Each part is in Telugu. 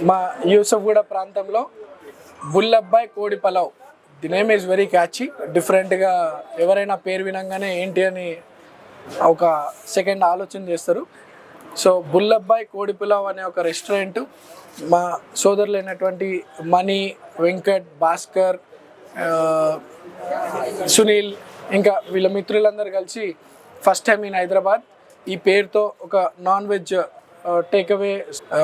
మా యూసఫ్గూడ ప్రాంతంలో బుల్లబ్బాయ్ కోడి pulao. The name is very catchy. డిఫరెంట్గా ఎవరైనా పేరు వినంగానే ఏంటి అని ఒక సెకండ్ ఆలోచన చేస్తారు. సో బుల్లబ్బాయ్ కోడి పులావ్ అనే ఒక రెస్టారెంట్ మా సోదరులైనటువంటి మణి, వెంకట్, భాస్కర్, సునీల్ ఇంకా వీళ్ళ మిత్రులందరూ కలిసి ఫస్ట్ టైం ఇన్ హైదరాబాద్ ఈ పేరుతో ఒక నాన్ వెజ్ టేక్అవే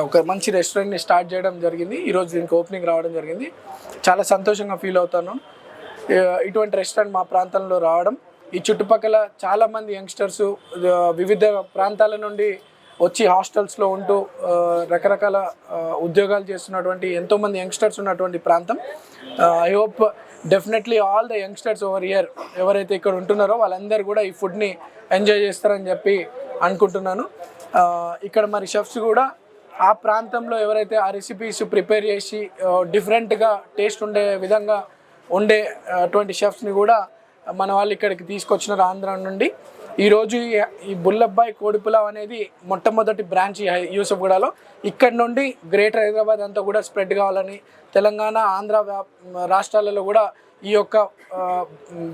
ఒక మంచి రెస్టారెంట్ని స్టార్ట్ చేయడం జరిగింది. ఈరోజు దీనికి ఓపెనింగ్ రావడం జరిగింది. చాలా సంతోషంగా ఫీల్ అవుతాను ఇటువంటి రెస్టారెంట్ మా ప్రాంతంలో రావడం. ఈ చుట్టుపక్కల చాలామంది యంగ్స్టర్స్ వివిధ ప్రాంతాల నుండి వచ్చి హాస్టల్స్లో ఉంటూ రకరకాల ఉద్యోగాలు చేస్తున్నటువంటి ఎంతోమంది యంగ్స్టర్స్ ఉన్నటువంటి ప్రాంతం. I hope definitely all the youngsters over year ఎవరైతే ఇక్కడ ఉంటున్నారో వాళ్ళందరూ కూడా ఈ ఫుడ్ని ఎంజాయ్ చేస్తారని చెప్పి అనుకుంటున్నాను. ఇక్కడ మరి షెఫ్స్ కూడా ఆ ప్రాంతంలో ఎవరైతే ఆ రెసిపీస్ ప్రిపేర్ చేసి డిఫరెంట్గా టేస్ట్ ఉండే విధంగా ఉండే అటువంటి షెఫ్స్ని కూడా మన వాళ్ళు ఇక్కడికి తీసుకొచ్చినారు ఆంధ్ర నుండి. ఈరోజు ఈ బుల్లబ్బాయ్ కోడి పులావ్ అనేది మొట్టమొదటి బ్రాంచ్ యూసఫ్గూడలో. ఇక్కడ నుండి గ్రేటర్ హైదరాబాద్ అంతా కూడా స్ప్రెడ్ కావాలని, తెలంగాణ, ఆంధ్ర రాష్ట్రాలలో కూడా ఈ యొక్క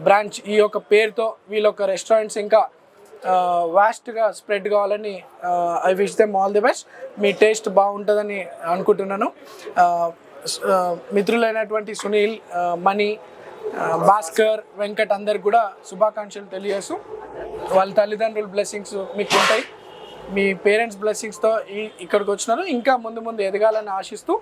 బ్రాంచ్ ఈ యొక్క పేరుతో వీళ్ళ యొక్క రెస్టారెంట్స్ ఇంకా వాస్ట్గా స్ప్రెడ్ కావాలని I wish them all the best. Me taste బాగుంటుందని అనుకుంటున్నాను. మిత్రులైనటువంటి సునీల్, మణి, భాస్కర్, వెంకట్ అందరికి కూడా శుభాకాంక్షలు తెలియజేస్తూ వాళ్ళ తల్లిదండ్రుల బ్లెస్సింగ్స్ మీకు ఉంటాయి. మీ పేరెంట్స్ బ్లెస్సింగ్స్తో ఇక్కడికి వచ్చినారు. ఇంకా ముందు ముందు ఎదగాలని ఆశిస్తూ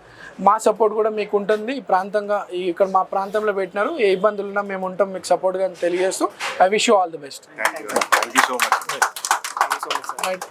మా సపోర్ట్ కూడా మీకు ఉంటుంది. ఈ ప్రాంతంగా ఇక్కడ మా ప్రాంతంలో పెట్టినారు. ఏ ఇబ్బందులు ఉన్నా మేము ఉంటాం మీకు సపోర్ట్గా తెలియజేస్తూ I wish you all the best. Right.